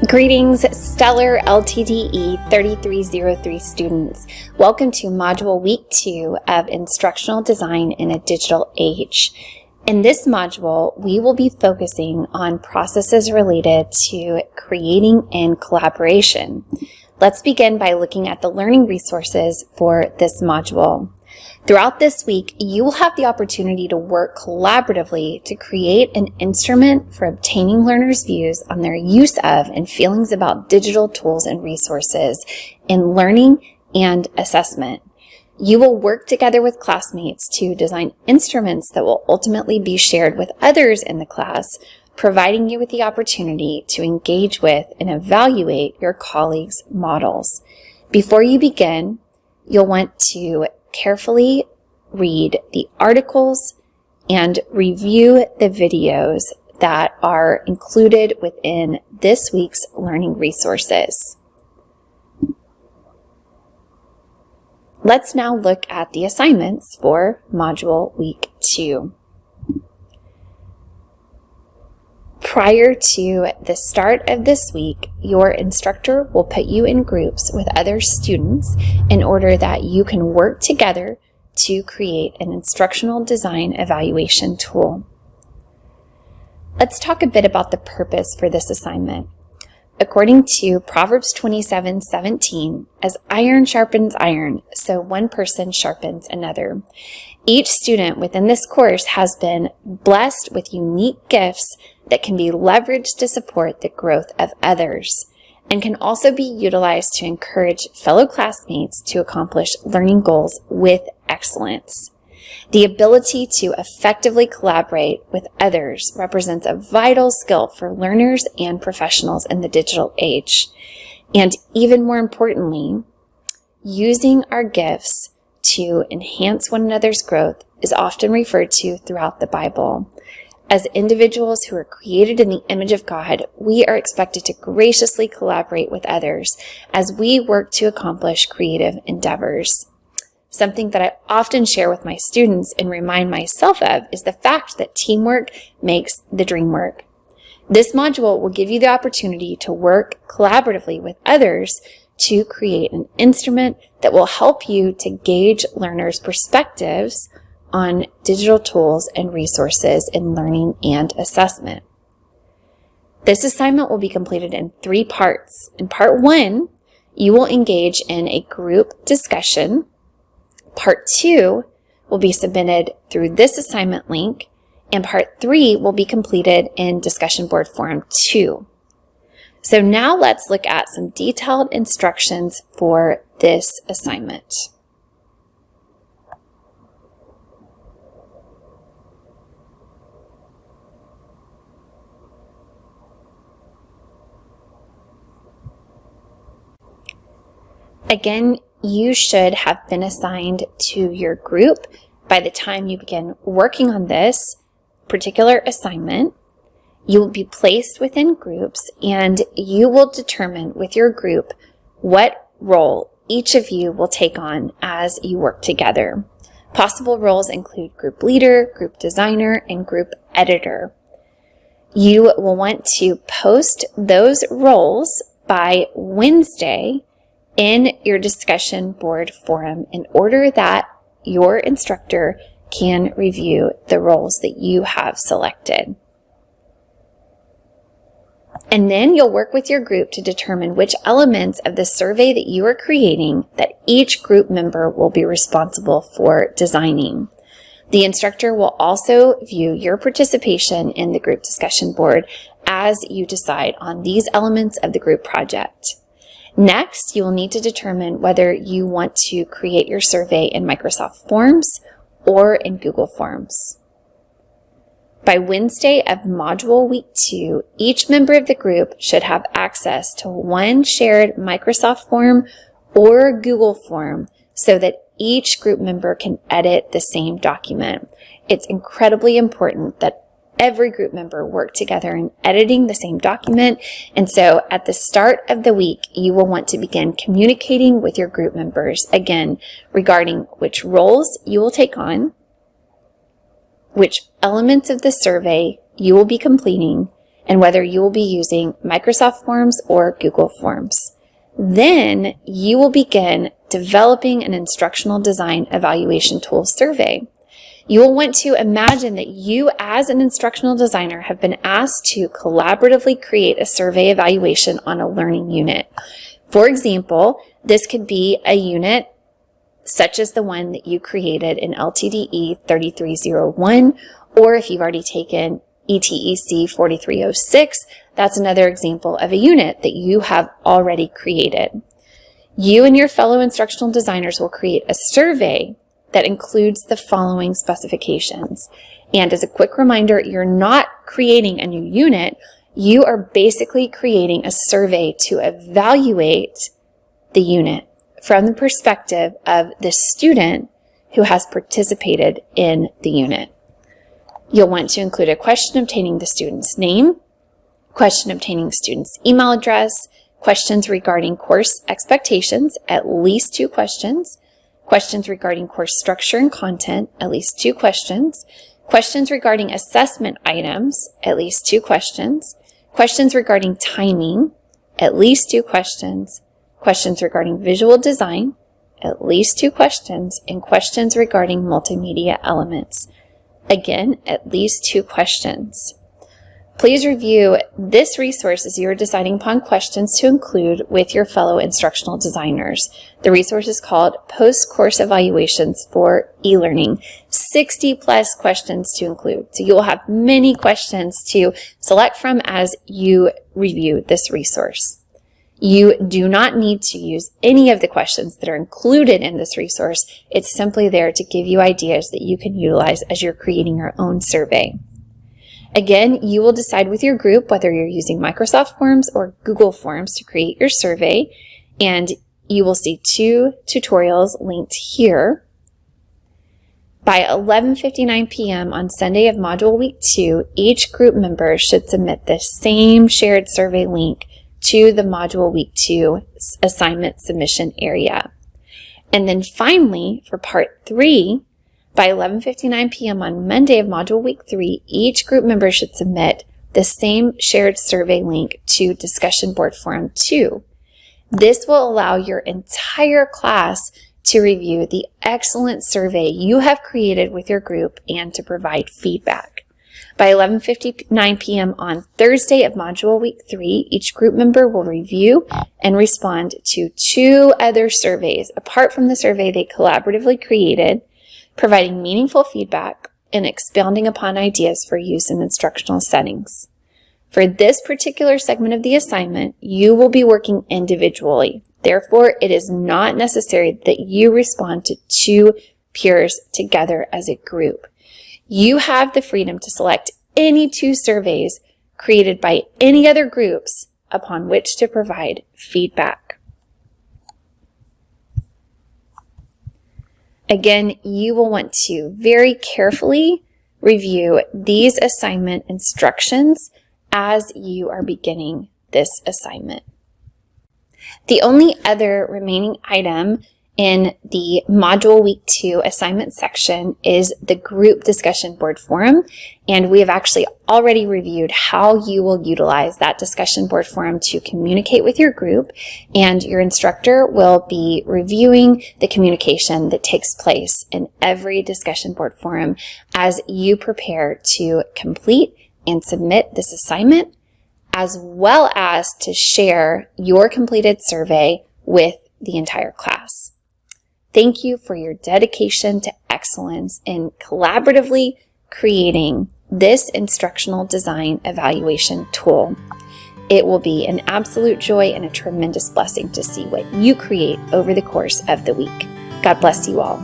Greetings, Stellar LTDE 3303 students. Welcome to Module Week 2 of Instructional Design in a Digital Age. In this module, we will be focusing on processes related to creating and collaboration. Let's begin by looking at the learning resources for this module. Throughout this week, you will have the opportunity to work collaboratively to create an instrument for obtaining learners' views on their use of and feelings about digital tools and resources in learning and assessment. You will work together with classmates to design instruments that will ultimately be shared with others in the class, providing you with the opportunity to engage with and evaluate your colleagues' models. Before you begin, you'll want to carefully read the articles and review the videos that are included within this week's learning resources. Let's now look at the assignments for Module Week 2. Prior to the start of this week, your instructor will put you in groups with other students in order that you can work together to create an instructional design evaluation tool. Let's talk a bit about the purpose for this assignment. According to Proverbs 27:17, as iron sharpens iron, so one person sharpens another. Each student within this course has been blessed with unique gifts that can be leveraged to support the growth of others and can also be utilized to encourage fellow classmates to accomplish learning goals with excellence. The ability to effectively collaborate with others represents a vital skill for learners and professionals in the digital age. And even more importantly, using our gifts to enhance one another's growth is often referred to throughout the Bible. As individuals who are created in the image of God, we are expected to graciously collaborate with others as we work to accomplish creative endeavors. Something that I often share with my students and remind myself of is the fact that teamwork makes the dream work. This module will give you the opportunity to work collaboratively with others to create an instrument that will help you to gauge learners' perspectives on digital tools and resources in learning and assessment. This assignment will be completed in 3 parts. In part 1, you will engage in a group discussion. Part 2 will be submitted through this assignment link, and part 3 will be completed in discussion board forum 2. So now let's look at some detailed instructions for this assignment. Again, you should have been assigned to your group by the time you begin working on this particular assignment. You will be placed within groups and you will determine with your group what role each of you will take on as you work together. Possible roles include group leader, group designer, and group editor. You will want to post those roles by Wednesday in your discussion board forum in order that your instructor can review the roles that you have selected. And then you'll work with your group to determine which elements of the survey that you are creating that each group member will be responsible for designing. The instructor will also view your participation in the group discussion board as you decide on these elements of the group project. Next, you will need to determine whether you want to create your survey in Microsoft Forms or in Google Forms. By Wednesday of Module Week 2, each member of the group should have access to one shared Microsoft form or Google form so that each group member can edit the same document. It's incredibly important that every group member work together in editing the same document, and so at the start of the week, you will want to begin communicating with your group members, again, regarding which roles you will take on, which elements of the survey you will be completing, and whether you will be using Microsoft Forms or Google Forms. Then you will begin developing an instructional design evaluation tool survey. You will want to imagine that you, as an instructional designer, have been asked to collaboratively create a survey evaluation on a learning unit. For example, this could be a unit such as the one that you created in LTDE 3301, or if you've already taken ETEC 4306, that's another example of a unit that you have already created. You and your fellow instructional designers will create a survey that includes the following specifications. And as a quick reminder, you're not creating a new unit. You are basically creating a survey to evaluate the unit from the perspective of the student who has participated in the unit. You'll want to include a question obtaining the student's name, question obtaining the student's email address, questions regarding course expectations, at least 2 questions, questions regarding course structure and content, at least 2 questions, questions regarding assessment items, at least 2 questions, questions regarding timing, at least 2 questions, questions regarding visual design, at least 2 questions, and questions regarding multimedia elements. Again, at least 2 questions. Please review this resource as you are deciding upon questions to include with your fellow instructional designers. The resource is called Post-Course Evaluations for E-Learning. 60 plus questions to include. So you will have many questions to select from as you review this resource. You do not need to use any of the questions that are included in this resource. It's simply there to give you ideas that you can utilize as you're creating your own survey. Again, you will decide with your group whether you're using Microsoft Forms or Google Forms to create your survey, and you will see 2 tutorials linked here. By 11:59 p.m. on Sunday of Module Week 2, each group member should submit the same shared survey link to the Module Week 2 assignment submission area. And then finally, for Part 3, by 11:59 p.m. on Monday of Module Week 3, each group member should submit the same shared survey link to Discussion Board Forum 2. This will allow your entire class to review the excellent survey you have created with your group and to provide feedback. By 11:59 p.m. on Thursday of Module Week 3, each group member will review and respond to 2 other surveys apart from the survey they collaboratively created, providing meaningful feedback and expounding upon ideas for use in instructional settings. For this particular segment of the assignment, you will be working individually. Therefore, it is not necessary that you respond to 2 peers together as a group. You have the freedom to select any 2 surveys created by any other groups upon which to provide feedback. Again, you will want to very carefully review these assignment instructions as you are beginning this assignment. The only other remaining item in the Module Week 2 assignment section is the group discussion board forum, and we have actually already reviewed how you will utilize that discussion board forum to communicate with your group, and your instructor will be reviewing the communication that takes place in every discussion board forum as you prepare to complete and submit this assignment, as well as to share your completed survey with the entire class. Thank you for your dedication to excellence in collaboratively creating this instructional design evaluation tool. It will be an absolute joy and a tremendous blessing to see what you create over the course of the week. God bless you all.